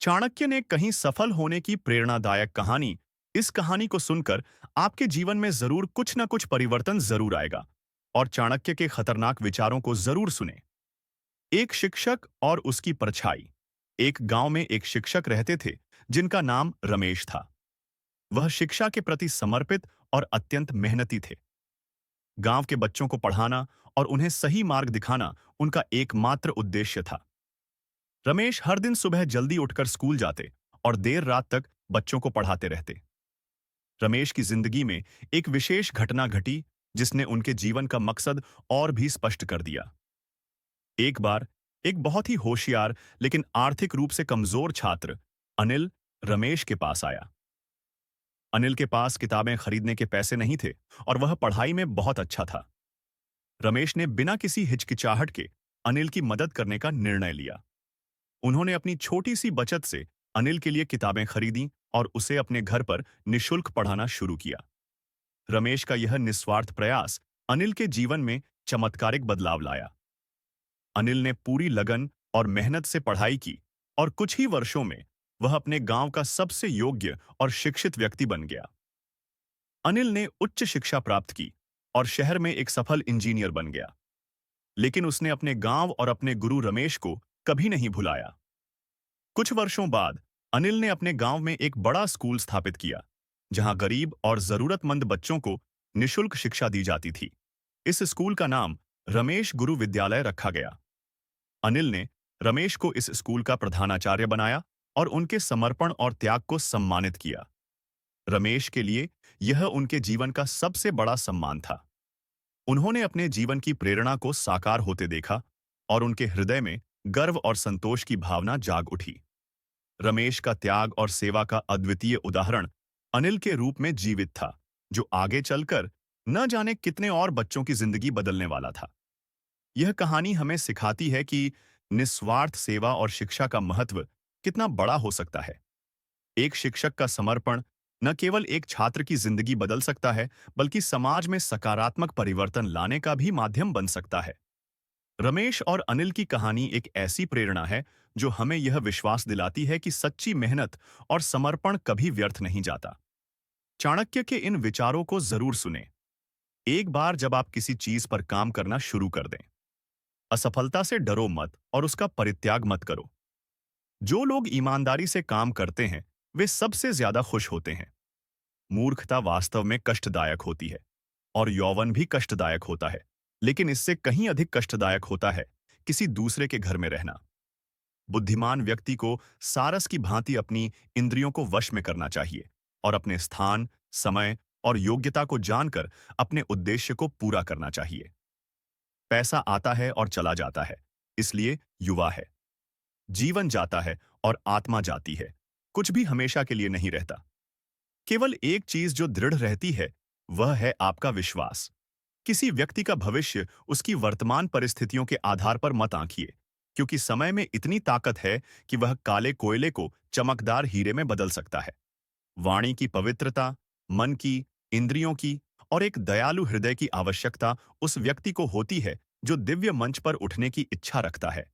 चाणक्य ने कहीं सफल होने की प्रेरणादायक कहानी। इस कहानी को सुनकर आपके जीवन में जरूर कुछ ना कुछ परिवर्तन जरूर आएगा। और चाणक्य के खतरनाक विचारों को जरूर सुने। एक शिक्षक और उसकी परछाई। एक गांव में एक शिक्षक रहते थे जिनका नाम रमेश था। वह शिक्षा के प्रति समर्पित और अत्यंत मेहनती थे। गांव के बच्चों को पढ़ाना और उन्हें सही मार्ग दिखाना उनका एकमात्र उद्देश्य था। रमेश हर दिन सुबह जल्दी उठकर स्कूल जाते और देर रात तक बच्चों को पढ़ाते रहते। रमेश की जिंदगी में एक विशेष घटना घटी जिसने उनके जीवन का मकसद और भी स्पष्ट कर दिया। एक बार एक बहुत ही होशियार लेकिन आर्थिक रूप से कमजोर छात्र अनिल रमेश के पास आया। अनिल के पास किताबें खरीदने के पैसे नहीं थे और वह पढ़ाई में बहुत अच्छा था। रमेश ने बिना किसी हिचकिचाहट के अनिल की मदद करने का निर्णय लिया। उन्होंने अपनी छोटी सी बचत से अनिल के लिए किताबें खरीदी और उसे अपने घर पर निशुल्क पढ़ाना शुरू किया। रमेश का यह निस्वार्थ प्रयास अनिल के जीवन में चमत्कारिक बदलाव लाया। अनिल ने पूरी लगन और मेहनत से पढ़ाई की और कुछ ही वर्षों में वह अपने गांव का सबसे योग्य और शिक्षित व्यक्ति बन गया। अनिल ने उच्च शिक्षा प्राप्त की और शहर में एक सफल इंजीनियर बन गया। लेकिन उसने अपने गांव और अपने गुरु रमेश को कभी नहीं भुलाया। कुछ वर्षों बाद अनिल ने अपने गांव में एक बड़ा स्कूल स्थापित किया, जहां गरीब और जरूरतमंद बच्चों को निशुल्क शिक्षा दी जाती थी। इस स्कूल का नाम रमेश गुरु विद्यालय रखा गया। अनिल ने रमेश को इस स्कूल का प्रधानाचार्य बनाया और उनके समर्पण और त्याग को सम्मानित किया। रमेश के लिए यह उनके जीवन का सबसे बड़ा सम्मान था। उन्होंने अपने जीवन की प्रेरणा को साकार होते देखा और उनके हृदय में गर्व और संतोष की भावना जाग उठी। रमेश का त्याग और सेवा का अद्वितीय उदाहरण अनिल के रूप में जीवित था, जो आगे चलकर न जाने कितने और बच्चों की जिंदगी बदलने वाला था। यह कहानी हमें सिखाती है कि निस्वार्थ सेवा और शिक्षा का महत्व कितना बड़ा हो सकता है। एक शिक्षक का समर्पण न केवल एक छात्र की जिंदगी बदल सकता है, बल्कि समाज में सकारात्मक परिवर्तन लाने का भी माध्यम बन सकता है। रमेश और अनिल की कहानी एक ऐसी प्रेरणा है जो हमें यह विश्वास दिलाती है कि सच्ची मेहनत और समर्पण कभी व्यर्थ नहीं जाता। चाणक्य के इन विचारों को जरूर सुनें। एक बार जब आप किसी चीज पर काम करना शुरू कर दें, असफलता से डरो मत और उसका परित्याग मत करो। जो लोग ईमानदारी से काम करते हैं वे सबसे ज्यादा खुश होते हैं। मूर्खता वास्तव में कष्टदायक होती है और यौवन भी कष्टदायक होता है, लेकिन इससे कहीं अधिक कष्टदायक होता है किसी दूसरे के घर में रहना। बुद्धिमान व्यक्ति को सारस की भांति अपनी इंद्रियों को वश में करना चाहिए और अपने स्थान, समय और योग्यता को जानकर अपने उद्देश्य को पूरा करना चाहिए। पैसा आता है और चला जाता है, इसलिए युवा है। जीवन जाता है और आत्मा जाती है। कुछ भी हमेशा के लिए नहीं रहता। केवल एक चीज जो दृढ़ रहती है, वह है आपका विश्वास। किसी व्यक्ति का भविष्य उसकी वर्तमान परिस्थितियों के आधार पर मत आंकिए, क्योंकि समय में इतनी ताकत है कि वह काले कोयले को चमकदार हीरे में बदल सकता है। वाणी की पवित्रता, मन की, इंद्रियों की और एक दयालु हृदय की आवश्यकता उस व्यक्ति को होती है जो दिव्य मंच पर उठने की इच्छा रखता है।